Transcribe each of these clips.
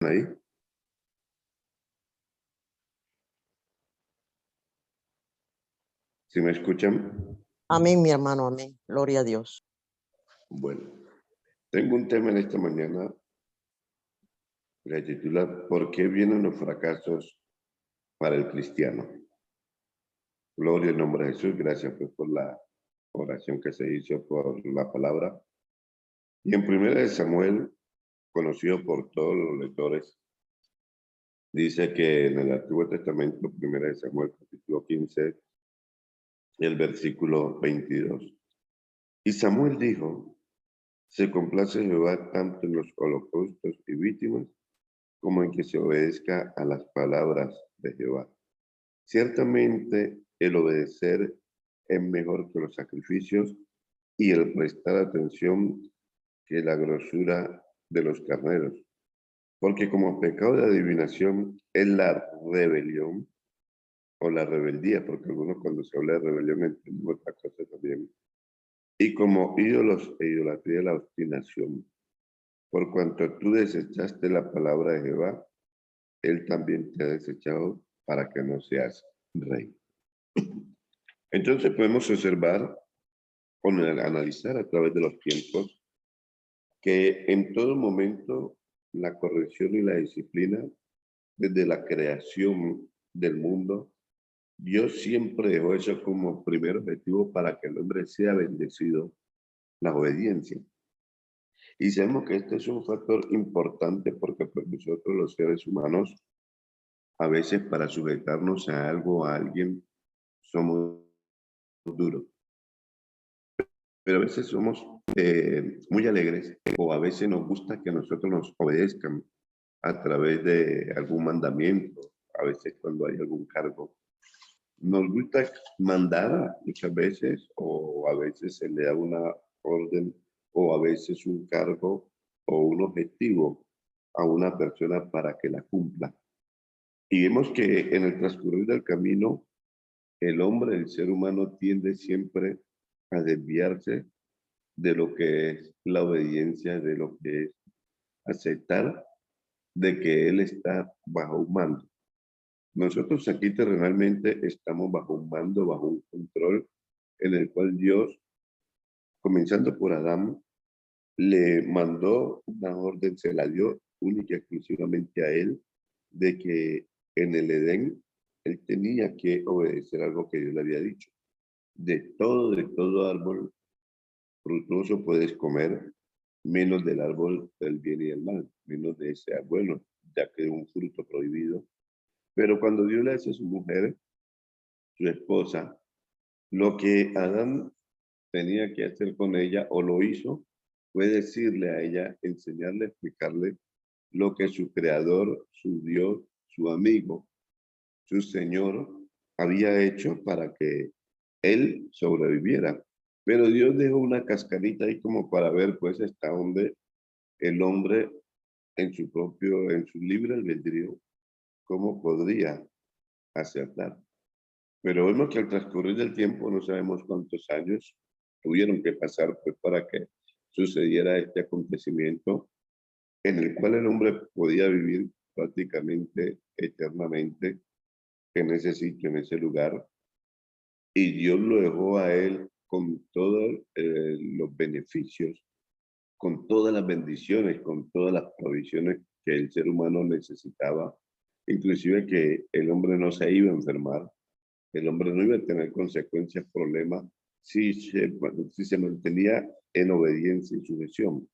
ahí? ¿Sí me escuchan? Amén, mi hermano, amén. Gloria a Dios. Bueno, tengo un tema en esta mañana que titula ¿Por qué vienen los fracasos para el cristiano? Gloria al nombre de Jesús. Gracias pues, por la oración que se hizo por la palabra. Y en 1 Samuel, conocido por todos los lectores, dice que en el Antiguo Testamento, 1 Samuel, capítulo 15, el versículo 22. Y Samuel dijo, se complace Jehová tanto en los holocaustos y víctimas, como en que se obedezca a las palabras de Jehová. Ciertamente el obedecer es mejor que los sacrificios y el prestar atención que la grosura de los carneros. Porque como pecado de adivinación es la rebelión o la rebeldía, porque algunos cuando se habla de rebelión entienden otra cosa también. Y como ídolos e idolatría la obstinación. Por cuanto tú desechaste la palabra de Jehová, él también te ha desechado para que no seas rey. Entonces podemos observar o analizar a través de los tiempos que en todo momento la corrección y la disciplina, desde la creación del mundo, Dios siempre dejó eso como primer objetivo para que el hombre sea bendecido, la obediencia. Y sabemos que este es un factor importante porque pues, nosotros los seres humanos, a veces para sujetarnos a algo, a alguien, somos duros. Pero a veces somos muy alegres o a veces nos gusta que nosotros nos obedezcan a través de algún mandamiento, a veces cuando hay algún cargo. Nos gusta mandar muchas veces o a veces se le da una orden o a veces un cargo o un objetivo a una persona para que la cumpla. Y vemos que en el transcurrir del camino, el hombre, el ser humano tiende siempre a desviarse de lo que es la obediencia, de lo que es aceptar de que Él está bajo un mando. Nosotros aquí terrenalmente estamos bajo un mando, bajo un control en el cual Dios, comenzando por Adán, le mandó una orden, se la dio única y exclusivamente a él, de que en el Edén él tenía que obedecer algo que Dios le había dicho. De todo árbol frutoso puedes comer, menos del árbol del bien y del mal, menos de ese árbol, ya que es un fruto prohibido. Pero cuando Dios le hace a su mujer, su esposa, lo que Adán tenía que hacer con ella, o lo hizo, fue decirle a ella, enseñarle, explicarle lo que su creador, su Dios, su amigo, su Señor había hecho para que él sobreviviera. Pero Dios dejó una cascarita ahí como para ver pues hasta dónde el hombre en su libre albedrío, cómo podría acertar. Pero vemos que al transcurrir del tiempo, no sabemos cuántos años tuvieron que pasar pues, para que sucediera este acontecimiento en el cual el hombre podía vivir prácticamente eternamente en ese sitio, en ese lugar. Y Dios lo dejó a él con todos los beneficios, con todas las bendiciones, con todas las provisiones que el ser humano necesitaba, inclusive que el hombre no se iba a enfermar, el hombre no iba a tener consecuencias, problemas, si se mantenía en obediencia y sujeción.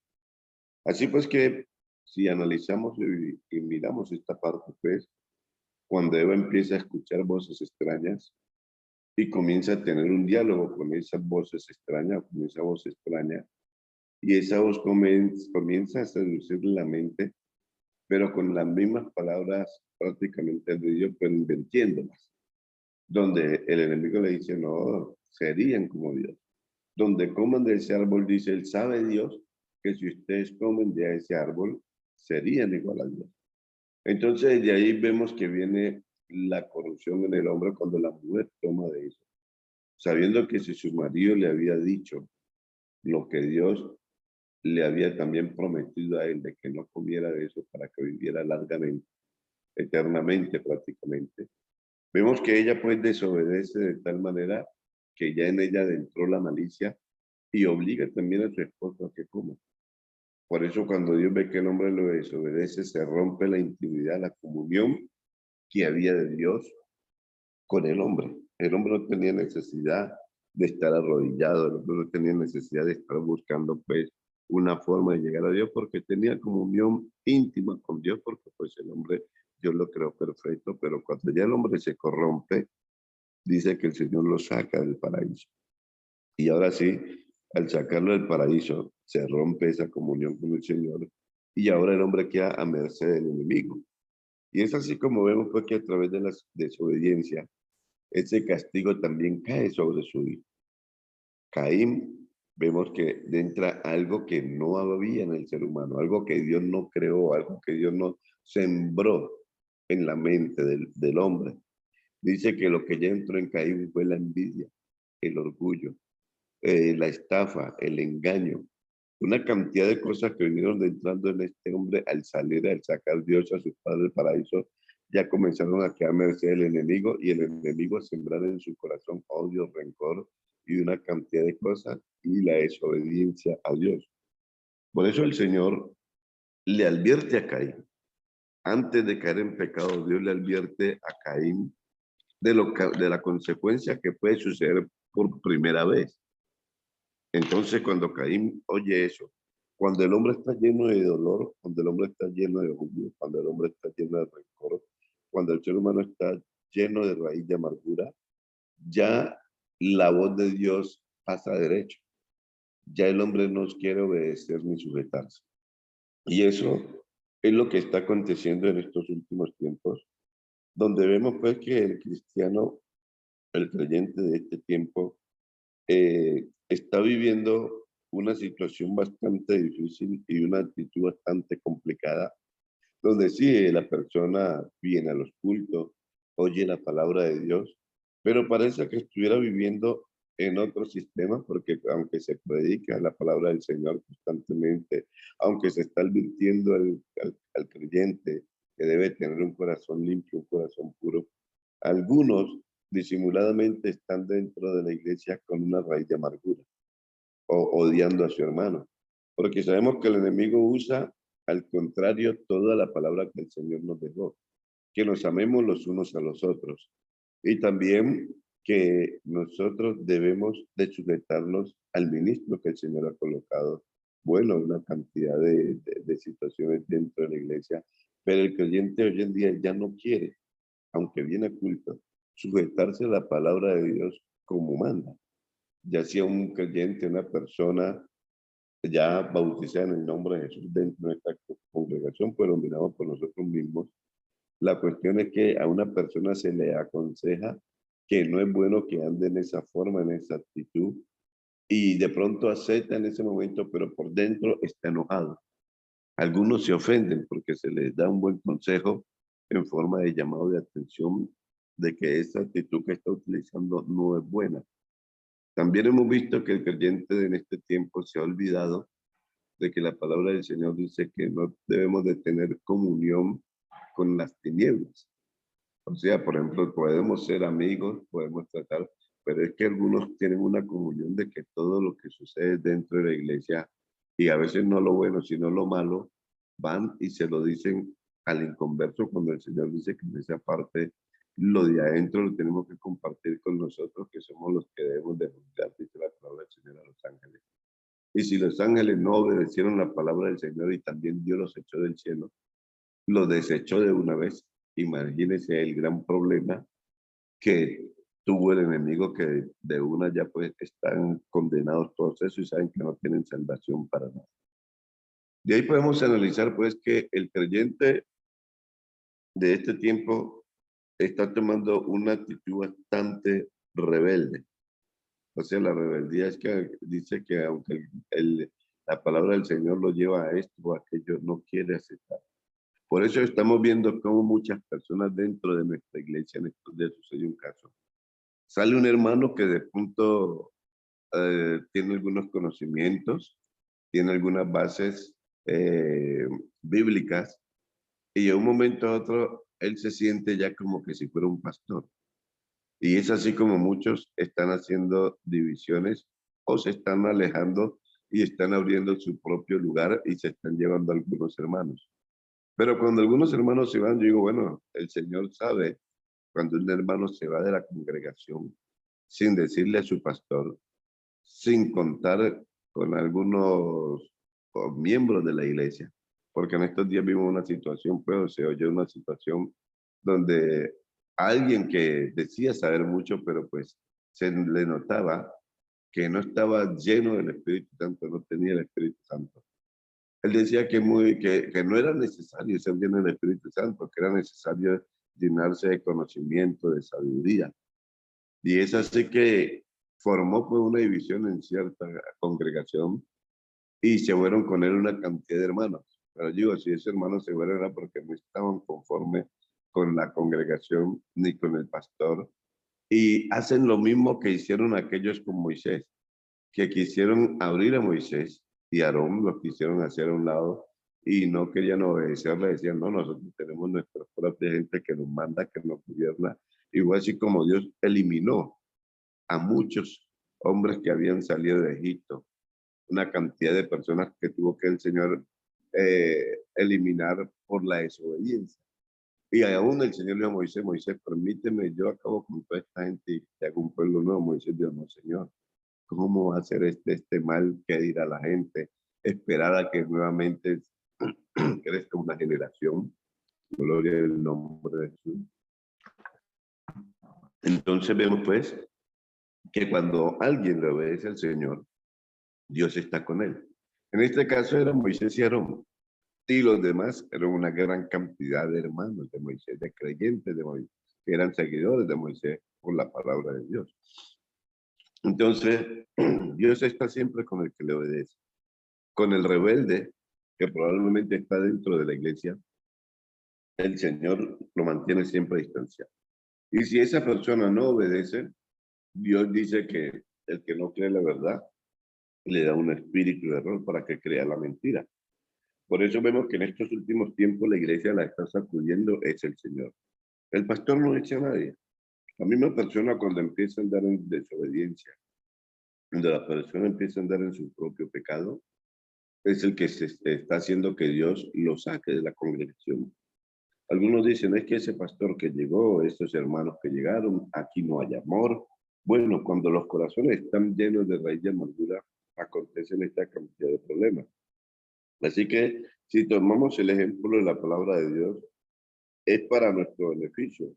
Así pues que si analizamos y miramos esta parte, pues, cuando Eva empieza a escuchar voces extrañas y comienza a tener un diálogo con esas voces extrañas, con esa voz extraña, y esa voz comienza a seducirle la mente, pero con las mismas palabras prácticamente de Dios, pero invirtiéndolas. Donde el enemigo le dice, no, serían como Dios. Donde coman de ese árbol, dice, él sabe Dios que si ustedes comen de ese árbol, serían igual a Dios. Entonces, de ahí vemos que viene la corrupción en el hombre cuando la mujer toma de eso. Sabiendo que si su marido le había dicho lo que Dios le había también prometido a él de que no comiera de eso para que viviera largamente, eternamente prácticamente. Vemos que ella pues desobedece de tal manera que ya en ella entró la malicia y obliga también a su esposo a que coma. Por eso cuando Dios ve que el hombre lo desobedece, se rompe la intimidad, la comunión que había de Dios con el hombre. El hombre no tenía necesidad de estar arrodillado, el hombre no tenía necesidad de estar buscando pues una forma de llegar a Dios porque tenía comunión íntima con Dios porque pues el hombre, Dios lo creó perfecto, pero cuando ya el hombre se corrompe, dice que el Señor lo saca del paraíso. Y ahora sí, al sacarlo del paraíso, se rompe esa comunión con el Señor y ahora el hombre queda a merced del enemigo. Y es así como vemos pues que a través de la desobediencia, ese castigo también cae sobre su hijo. Caín, vemos que entra algo que no había en el ser humano, algo que Dios no creó, algo que Dios no sembró en la mente del hombre. Dice que lo que ya entró en Caín fue la envidia, el orgullo, la estafa, el engaño, una cantidad de cosas que vinieron entrando en este hombre al salir, al sacar Dios a su padre del paraíso, ya comenzaron a quedar merced del enemigo y el enemigo a sembrar en su corazón odio, rencor y una cantidad de cosas y la desobediencia a Dios. Por eso el Señor le advierte a Caín, antes de caer en pecado, Dios le advierte a Caín de la consecuencia que puede suceder por primera vez. Entonces, cuando Caín oye eso, cuando el hombre está lleno de dolor, cuando el hombre está lleno de orgullo, cuando el hombre está lleno de rencor, cuando el ser humano está lleno de raíz de amargura, ya la voz de Dios pasa derecho. Ya el hombre no quiere obedecer ni sujetarse. Y eso es lo que está aconteciendo en estos últimos tiempos, donde vemos pues que el cristiano, el creyente de este tiempo, está viviendo una situación bastante difícil y una actitud bastante complicada, donde sí la persona viene a los cultos, oye la palabra de Dios, pero parece que estuviera viviendo en otro sistema, porque aunque se predica la palabra del Señor constantemente, aunque se está advirtiendo al creyente que debe tener un corazón limpio, un corazón puro, algunos disimuladamente están dentro de la iglesia con una raíz de amargura o odiando a su hermano. Porque sabemos que el enemigo usa, al contrario, toda la palabra que el Señor nos dejó. Que nos amemos los unos a los otros. Y también que nosotros debemos de sujetarnos al ministro que el Señor ha colocado. Bueno, una cantidad de situaciones dentro de la iglesia, pero el creyente hoy en día ya no quiere, aunque viene a culto, sujetarse a la palabra de Dios como manda. Ya sea un creyente, una persona ya bautizada en el nombre de Jesús dentro de esta congregación, pues dominado por nosotros mismos. La cuestión es que a una persona se le aconseja que no es bueno que ande en esa forma, en esa actitud, y de pronto acepta en ese momento, pero por dentro está enojado. Algunos se ofenden porque se les da un buen consejo en forma de llamado de atención de que esa actitud que está utilizando no es buena. También hemos visto que el creyente en este tiempo se ha olvidado de que la palabra del Señor dice que no debemos de tener comunión con las tinieblas. O sea, por ejemplo, podemos ser amigos, podemos tratar, pero es que algunos tienen una comunión de que todo lo que sucede dentro de la iglesia, y a veces no lo bueno, sino lo malo, van y se lo dicen al inconverso cuando el Señor dice que en esa parte, lo de adentro lo tenemos que compartir con nosotros, que somos los que debemos de juzgar, dice la palabra del Señor a los ángeles. Y si los ángeles no obedecieron la palabra del Señor y también Dios los echó del cielo, los desechó de una vez. Imagínense el gran problema que tuvo el enemigo, que de una ya pues están condenados todos eso y saben que no tienen salvación para nada. De ahí podemos analizar pues que el creyente de este tiempo está tomando una actitud bastante rebelde. O sea, la rebeldía es que dice que aunque la palabra del Señor lo lleva a esto o aquello, no quiere aceptar. Por eso estamos viendo cómo muchas personas dentro de nuestra iglesia, en estos días sucedió un caso. Sale un hermano que de pronto tiene algunos conocimientos tiene algunas bases bíblicas, y de un momento a otro él se siente ya como que si fuera un pastor. Y es así como muchos están haciendo divisiones o se están alejando y están abriendo su propio lugar y se están llevando a algunos hermanos. Pero cuando algunos hermanos se van, yo digo, bueno, el Señor sabe cuando un hermano se va de la congregación sin decirle a su pastor, sin contar con algunos miembros de la iglesia. Porque en estos días vimos una situación, pues, se oye una situación donde alguien que decía saber mucho, pero pues se le notaba que no estaba lleno del Espíritu Santo, no tenía el Espíritu Santo. Él decía que no era necesario ser lleno del Espíritu Santo, que era necesario llenarse de conocimiento, de sabiduría. Y es así que formó pues una división en cierta congregación y se fueron con él una cantidad de hermanos. Pero digo, si esos hermanos se fueron era porque no estaban conformes con la congregación ni con el pastor. Y hacen lo mismo que hicieron aquellos con Moisés, que quisieron abrir a Moisés y a Aarón, los quisieron hacer a un lado y no querían obedecerle, decían, no, nosotros tenemos nuestra propia gente que nos manda, que nos gobierna. Igual así como Dios eliminó a muchos hombres que habían salido de Egipto, una cantidad de personas que tuvo que el Señor eliminar por la desobediencia. Y aún el Señor le dijo a Moisés, Moisés, permíteme, yo acabo con toda esta gente y te hago un pueblo nuevo. Moisés dijo, no, Señor, ¿cómo va a ser este mal que dirá la gente? Esperar a que nuevamente crezca una generación. Gloria al nombre de Jesús. Entonces vemos pues que cuando alguien le obedece al Señor, Dios está con él. En este caso eran Moisés y Aarón. Y los demás eran una gran cantidad de hermanos de Moisés, de creyentes de Moisés, que eran seguidores de Moisés por la palabra de Dios. Entonces, Dios está siempre con el que le obedece. Con el rebelde, que probablemente está dentro de la iglesia, el Señor lo mantiene siempre distanciado. Y si esa persona no obedece, Dios dice que el que no cree la verdad le da un espíritu de error para que crea la mentira. Por eso vemos que en estos últimos tiempos la iglesia la está sacudiendo es el Señor. El pastor no echa a nadie. La misma persona cuando empieza a andar en desobediencia, cuando la persona empieza a andar en su propio pecado, es el que se está haciendo que Dios lo saque de la congregación. Algunos dicen, es que ese pastor que llegó, estos hermanos que llegaron, aquí no hay amor. Bueno, cuando los corazones están llenos de raíz de amargura, acontecen esta cantidad de problemas. Así que si tomamos el ejemplo de la palabra de Dios, es para nuestro beneficio.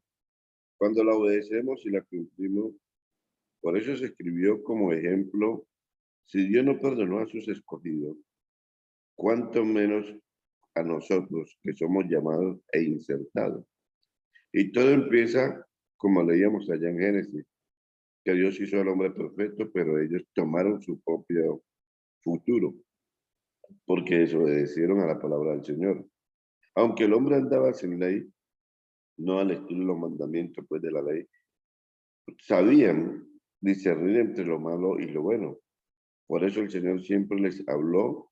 Cuando la obedecemos y la cumplimos, por eso se escribió como ejemplo, si Dios no perdonó a sus escogidos, cuánto menos a nosotros que somos llamados e insertados. Y todo empieza, como leíamos allá en Génesis, que Dios hizo al hombre perfecto, pero ellos tomaron su propio futuro, porque desobedecieron a la palabra del Señor. Aunque el hombre andaba sin ley, no al estilo de los mandamientos pues, de la ley, sabían discernir entre lo malo y lo bueno. Por eso el Señor siempre les habló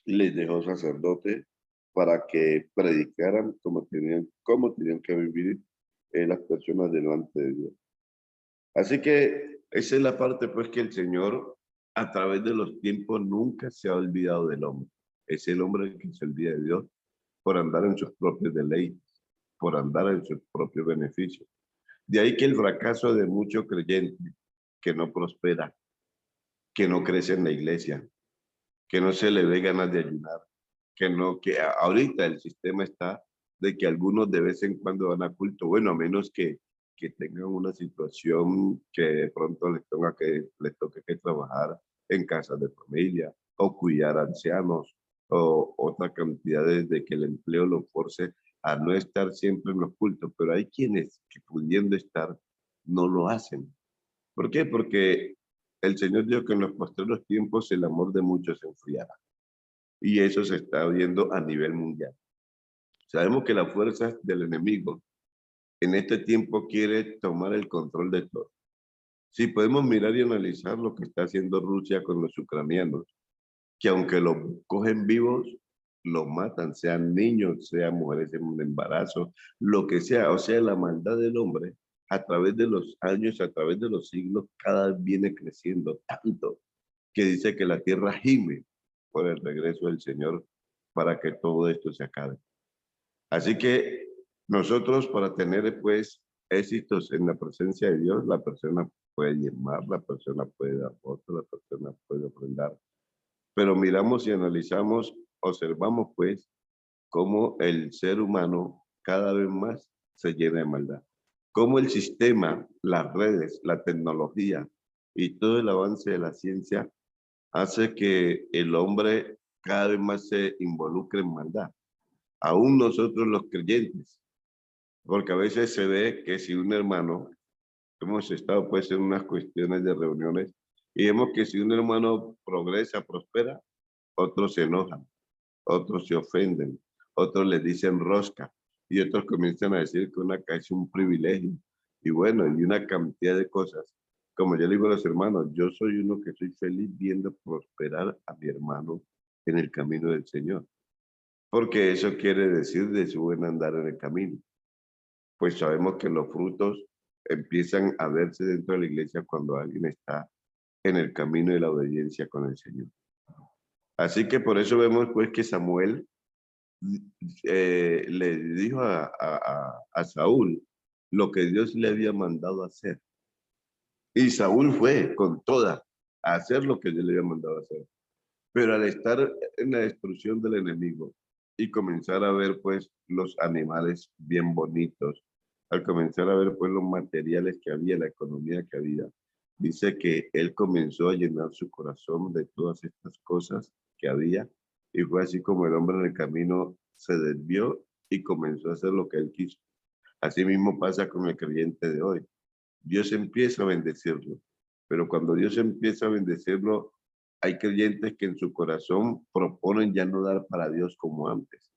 y les dejó sacerdotes para que predicaran cómo tenían que vivir las personas delante de Dios. Así que esa es la parte pues que el Señor a través de los tiempos nunca se ha olvidado del hombre. Es el hombre que se olvida de Dios por andar en sus propios deleites, por andar en sus propios beneficios. De ahí que el fracaso de muchos creyentes que no prospera, que no crece en la iglesia, que no se le ve ganas de ayunar, que ahorita el sistema está de que algunos de vez en cuando van a culto, bueno, a menos que tengan una situación que de pronto les toque que trabajar en casas de familia o cuidar ancianos o otra cantidad de que el empleo lo force a no estar siempre en los cultos, pero hay quienes que pudiendo estar no lo hacen. ¿Por qué? Porque el Señor dijo que en los posteriores tiempos el amor de muchos se enfriará. Y eso se está viendo a nivel mundial. Sabemos que las fuerzas del enemigo en este tiempo quiere tomar el control de todo. Si podemos mirar y analizar lo que está haciendo Rusia con los ucranianos, que aunque los cogen vivos, los matan, sean niños, sean mujeres en un embarazo, lo que sea. O sea, la maldad del hombre a través de los años, a través de los siglos, cada vez viene creciendo tanto que dice que la tierra gime por el regreso del Señor para que todo esto se acabe. Así que nosotros para tener pues éxitos en la presencia de Dios, la persona puede diezmar, la persona puede dar voto, la persona puede ofrendar. Pero miramos y analizamos, observamos pues cómo el ser humano cada vez más se llena de maldad. Cómo el sistema, las redes, la tecnología y todo el avance de la ciencia hace que el hombre cada vez más se involucre en maldad. Aún nosotros los creyentes, porque a veces se ve que si un hermano, hemos estado pues en unas cuestiones de reuniones y vemos que si un hermano progresa, prospera, otros se enojan, otros se ofenden, otros le dicen rosca y otros comienzan a decir que una casa es un privilegio y bueno, y una cantidad de cosas. Como yo le digo a los hermanos, yo soy uno que soy feliz viendo prosperar a mi hermano en el camino del Señor, porque eso quiere decir de su buen andar en el camino. Pues sabemos que los frutos empiezan a verse dentro de la iglesia cuando alguien está en el camino de la obediencia con el Señor. Así que por eso vemos pues que Samuel le dijo a Saúl lo que Dios le había mandado hacer. Y Saúl fue con toda a hacer lo que Dios le había mandado hacer. Pero al estar en la destrucción del enemigo y comenzar a ver pues los animales bien bonitos, al comenzar a ver pues los materiales que había, la economía que había, dice que él comenzó a llenar su corazón de todas estas cosas que había y fue así como el hombre en el camino se desvió y comenzó a hacer lo que él quiso. Así mismo pasa con el creyente de hoy. Dios empieza a bendecirlo, pero cuando Dios empieza a bendecirlo, hay creyentes que en su corazón proponen ya no dar para Dios como antes.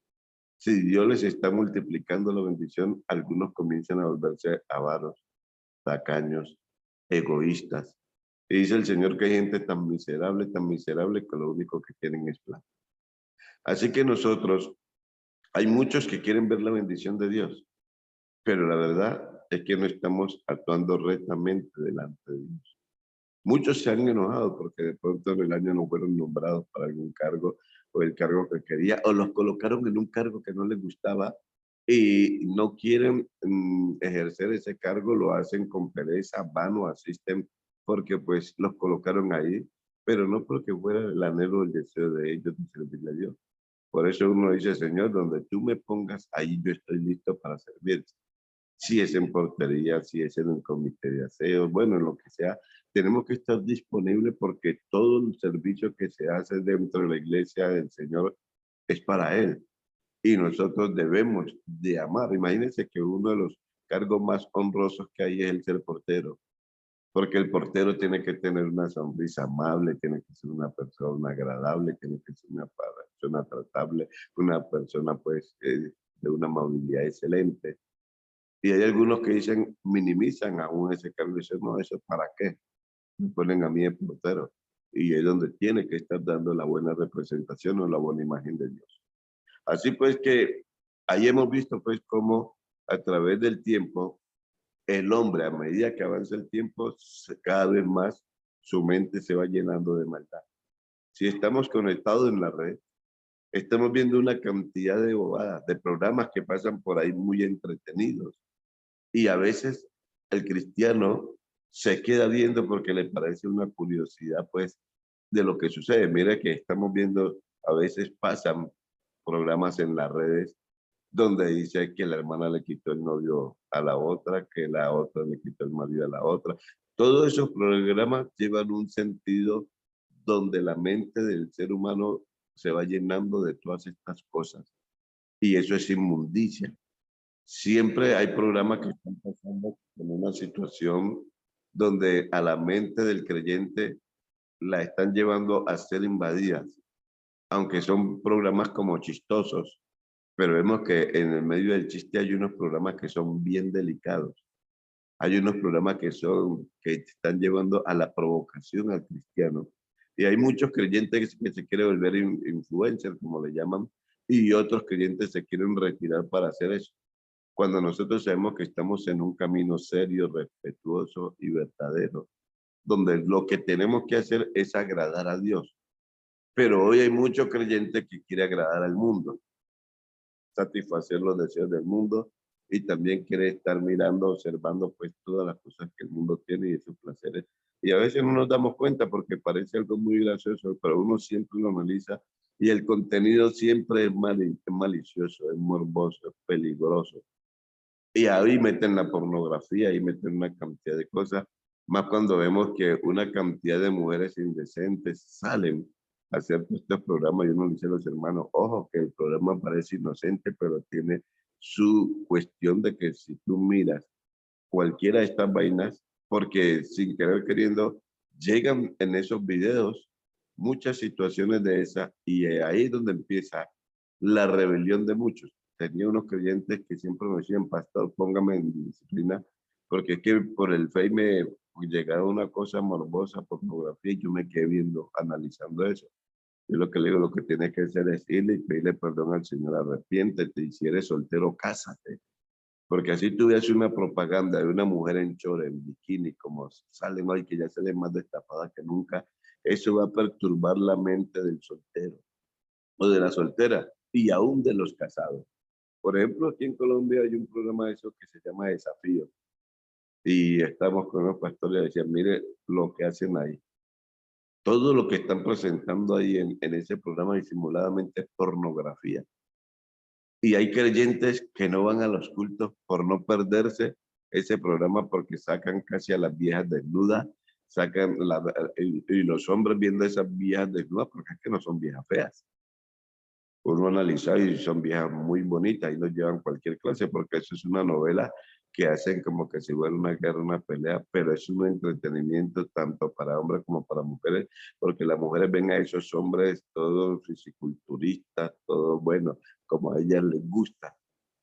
Si Dios les está multiplicando la bendición, algunos comienzan a volverse avaros, tacaños, egoístas. Y dice el Señor que hay gente tan miserable que lo único que quieren es plata. Así que nosotros, hay muchos que quieren ver la bendición de Dios, pero la verdad es que no estamos actuando rectamente delante de Dios. Muchos se han enojado porque de pronto en el año no fueron nombrados para algún cargo o el cargo que quería, o los colocaron en un cargo que no les gustaba y no quieren ejercer ese cargo, lo hacen con pereza, van o asisten porque pues los colocaron ahí, pero no porque fuera el anhelo o el deseo de ellos de servirle a Dios. Por eso uno dice, Señor, donde tú me pongas, ahí yo estoy listo para servir. Si es en portería, si es en un comité de aseo, bueno, en lo que sea, tenemos que estar disponibles porque todo el servicio que se hace dentro de la iglesia del Señor es para Él. Y nosotros debemos de amar. Imagínense que uno de los cargos más honrosos que hay es el ser portero, porque el portero tiene que tener una sonrisa amable, tiene que ser una persona agradable, tiene que ser una persona tratable, una persona pues de una amabilidad excelente. Y hay algunos que dicen, minimizan aún ese cargo y dicen, no, ¿eso para qué? Me ponen a mí de portero. Y es donde tiene que estar dando la buena representación o la buena imagen de Dios. Así pues que ahí hemos visto pues cómo a través del tiempo, el hombre a medida que avanza el tiempo, cada vez más su mente se va llenando de maldad. Si estamos conectados en la red, estamos viendo una cantidad de bobadas, de programas que pasan por ahí muy entretenidos. Y a veces el cristiano se queda viendo porque le parece una curiosidad, pues, de lo que sucede. Mira que estamos viendo, a veces pasan programas en las redes donde dice que la hermana le quitó el novio a la otra, que la otra le quitó el marido a la otra. Todos esos programas llevan un sentido donde la mente del ser humano se va llenando de todas estas cosas. Y eso es inmundicia. Siempre hay programas que están pasando en una situación donde a la mente del creyente la están llevando a ser invadidas, aunque son programas como chistosos, pero vemos que en el medio del chiste hay unos programas que son bien delicados. Hay unos programas que están llevando a la provocación al cristiano, Y hay muchos creyentes que se quieren volver influencers, como le llaman, y otros creyentes se quieren retirar para hacer eso. Cuando nosotros sabemos que estamos en un camino serio, respetuoso y verdadero, donde lo que tenemos que hacer es agradar a Dios. Pero hoy hay muchos creyentes que quieren agradar al mundo, satisfacer los deseos del mundo y también quiere estar mirando, observando pues todas las cosas que el mundo tiene y sus placeres. Y a veces no nos damos cuenta porque parece algo muy gracioso, pero uno siempre lo analiza y el contenido siempre es malicioso, es morboso, es peligroso. Y ahí meten la pornografía, ahí meten una cantidad de cosas, más cuando vemos que una cantidad de mujeres indecentes salen a hacer estos programas y uno dice a los hermanos, ojo, que el programa parece inocente, pero tiene su cuestión de que si tú miras cualquiera de estas vainas, porque sin querer queriendo, llegan en esos videos muchas situaciones de esas y ahí es donde empieza la rebelión de muchos. Tenía unos creyentes que siempre me decían, pastor, póngame en disciplina, porque es que por el Face me llegaba una cosa morbosa, pornografía, y yo me quedé viendo, analizando eso. Yo lo que le digo, lo que tienes que hacer es irle y pedirle perdón al Señor, arrepiéntete, y si eres soltero, cásate. Porque así tú ves una propaganda de una mujer en chore, en bikini, como salen hoy, que ya se ve más destapada que nunca, eso va a perturbar la mente del soltero o de la soltera y aún de los casados. Por ejemplo, aquí en Colombia hay un programa de eso que se llama Desafío. Y estamos con los pastores y decían, mire lo que hacen ahí. Todo lo que están presentando ahí en ese programa disimuladamente es pornografía. Y hay creyentes que no van a los cultos por no perderse ese programa porque sacan casi a las viejas desnudas, sacan y los hombres viendo esas viejas desnudas porque es que no son viejas feas. Uno analiza y son viejas muy bonitas y no llevan cualquier clase porque eso es una novela que hacen como que si fuera una guerra, una pelea, pero es un entretenimiento tanto para hombres como para mujeres, porque las mujeres ven a esos hombres todos fisiculturistas, todo bueno, como a ellas les gusta.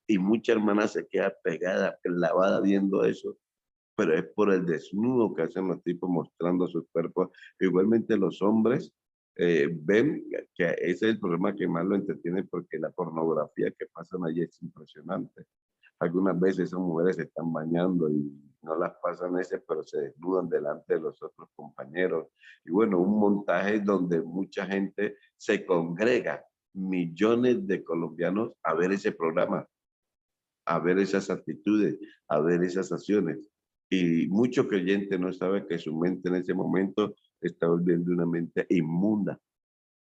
Y mucha hermana se queda pegada, clavada viendo eso, pero es por el desnudo que hacen los tipos mostrando sus cuerpos. Igualmente los hombres ven que ese es el problema que más lo entretiene porque la pornografía que pasan allí es impresionante. Algunas veces esas mujeres se están bañando y no las pasan ese, pero se desnudan delante de los otros compañeros. Y bueno, un montaje donde mucha gente se congrega, millones de colombianos a ver ese programa, a ver esas actitudes, a ver esas acciones. Y mucho creyente no sabe que su mente en ese momento está volviendo una mente inmunda,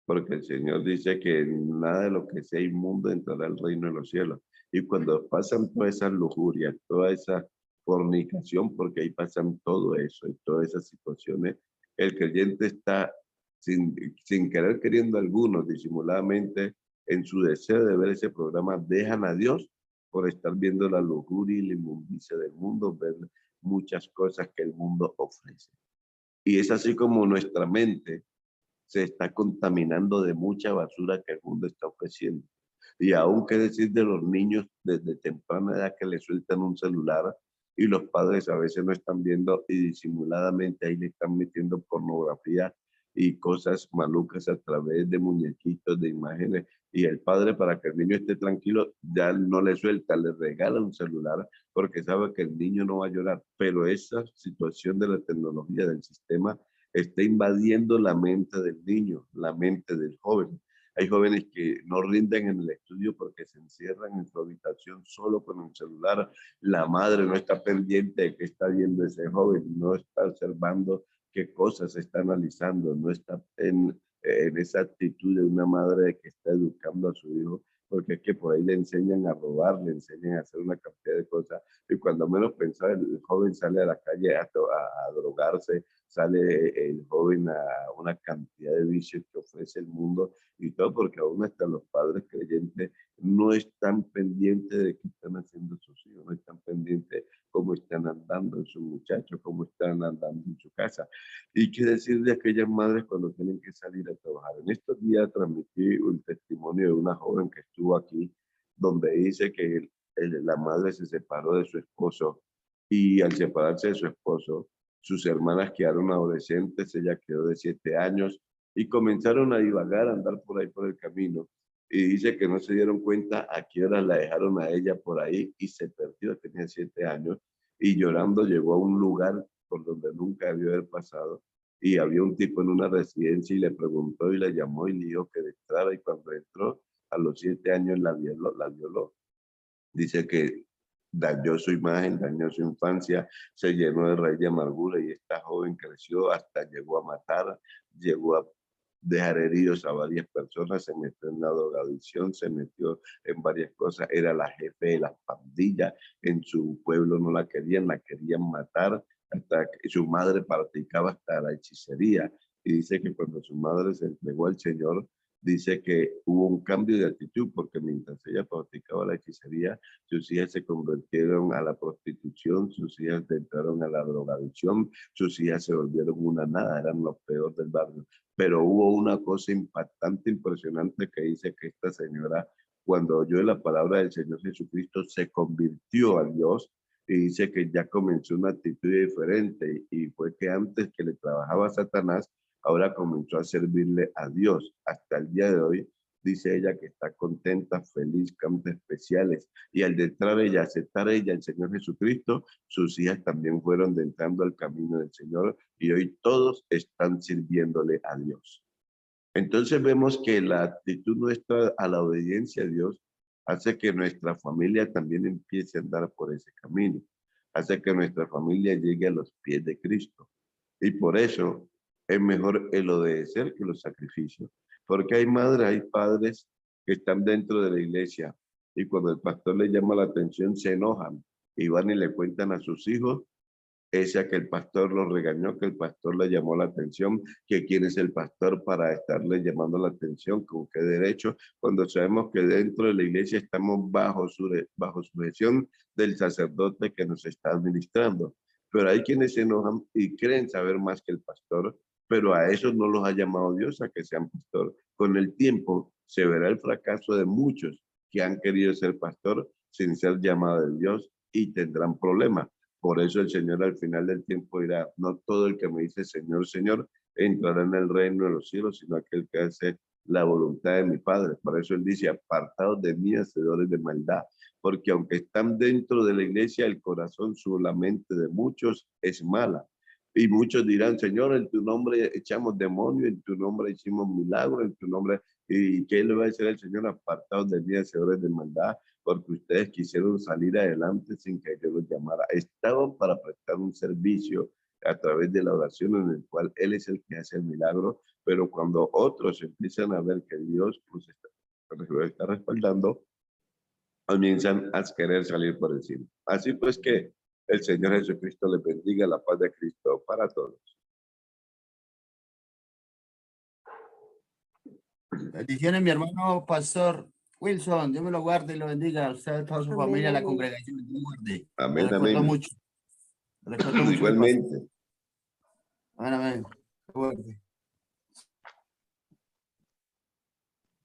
porque el Señor dice que nada de lo que sea inmundo entrará al reino de los cielos. Y cuando pasan todas esas lujurias, toda esa fornicación, porque ahí pasan todo eso y todas esas situaciones, el creyente está sin querer queriendo algunos disimuladamente en su deseo de ver ese programa, dejan a Dios por estar viendo la lujuria y la inmundicia del mundo, ver muchas cosas que el mundo ofrece. Y es así como nuestra mente se está contaminando de mucha basura que el mundo está ofreciendo. Y aún qué decir de los niños desde temprana edad que le sueltan un celular y los padres a veces no están viendo y disimuladamente ahí le están metiendo pornografía y cosas malucas a través de muñequitos, de imágenes. Y el padre, para que el niño esté tranquilo, ya no le suelta, le regala un celular porque sabe que el niño no va a llorar. Pero esa situación de la tecnología, del sistema, está invadiendo la mente del niño, la mente del joven. Hay jóvenes que no rinden en el estudio porque se encierran en su habitación solo con el celular. La madre no está pendiente de qué está viendo ese joven, no está observando qué cosas está analizando, no está en esa actitud de una madre que está educando a su hijo, porque es que por ahí le enseñan a robar, le enseñan a hacer una cantidad de cosas, y cuando menos pensaba el joven sale a la calle a drogarse, sale el joven a una cantidad de vicios que ofrece el mundo y todo porque aún hasta los padres creyentes no están pendientes de qué están haciendo sus hijos, no están pendientes cómo están andando en sus muchachos, cómo están andando en su casa. Y qué decir de aquellas madres cuando tienen que salir a trabajar. En estos días transmití un testimonio de una joven que estuvo aquí, donde dice que la madre se separó de su esposo y al separarse de su esposo, sus hermanas quedaron adolescentes, ella quedó de 7 años y comenzaron a divagar, a andar por ahí por el camino. Y dice que no se dieron cuenta a qué hora la dejaron a ella por ahí y se perdió, tenía 7 años, y llorando llegó a un lugar por donde nunca debió haber pasado. Y había un tipo en una residencia y le preguntó y la llamó y le dijo que entrara, y cuando entró, a los 7 años la violó. Dice que dañó su imagen, dañó su infancia, se llenó de raíz de amargura y esta joven creció hasta llegó a matar, llegó a dejar heridos a varias personas, se metió en la drogadicción, se metió en varias cosas, era la jefe de las pandillas, en su pueblo no la querían matar, hasta que su madre practicaba hasta la hechicería, y dice que cuando su madre se entregó al Señor, dice que hubo un cambio de actitud porque mientras ella practicaba la hechicería, sus hijas se convirtieron a la prostitución, sus hijas entraron a la drogadicción, sus hijas se volvieron una nada, eran los peores del barrio. Pero hubo una cosa impactante, impresionante, que dice que esta señora, cuando oyó la palabra del Señor Jesucristo, se convirtió a Dios, y dice que ya comenzó una actitud diferente, y fue que antes que le trabajaba a Satanás, ahora comenzó a servirle a Dios. Hasta el día de hoy, dice ella que está contenta, feliz, canta especiales. Y al entrar ella, aceptar ella el Señor Jesucristo, sus hijas también fueron entrando al camino del Señor y hoy todos están sirviéndole a Dios. Entonces vemos que la actitud nuestra a la obediencia a Dios hace que nuestra familia también empiece a andar por ese camino. Hace que nuestra familia llegue a los pies de Cristo. Y por eso es mejor el obedecer que los sacrificios. Porque hay madres, hay padres que están dentro de la iglesia y cuando el pastor les llama la atención se enojan y van y le cuentan a sus hijos esa que el pastor los regañó, que el pastor le llamó la atención, que quién es el pastor para estarle llamando la atención, con qué derecho, cuando sabemos que dentro de la iglesia estamos bajo sujeción del sacerdote que nos está administrando. Pero hay quienes se enojan y creen saber más que el pastor, pero a esos no los ha llamado Dios a que sean pastor. Con el tiempo se verá el fracaso de muchos que han querido ser pastor sin ser llamado de Dios y tendrán problemas. Por eso el Señor al final del tiempo dirá, no todo el que me dice Señor, Señor, entrará en el reino de los cielos, sino aquel que hace la voluntad de mi Padre. Por eso él dice, apartados de mí, hacedores de maldad. Porque aunque están dentro de la iglesia, el corazón, la mente de muchos es mala. Y muchos dirán, Señor, en tu nombre echamos demonios, en tu nombre hicimos milagros, en tu nombre... ¿Y qué le va a decir el Señor? Apartados de mí, hacedores de maldad, porque ustedes quisieron salir adelante sin que yo los llamara. Estaban para prestar un servicio a través de la oración en el cual Él es el que hace el milagro, pero cuando otros empiezan a ver que Dios pues, está respaldando, comienzan a querer salir por encima. Así pues que el Señor Jesucristo les bendiga, la paz de Cristo para todos. Bendiciones, mi hermano pastor Wilson. Dios me lo guarde y lo bendiga. A usted, a toda su Amén, familia, a la amén. congregación. Dios me guarde. Amén, Lo respeto amén. mucho. Lo respeto mucho. Igualmente. Amén, amén. Qué fuerte.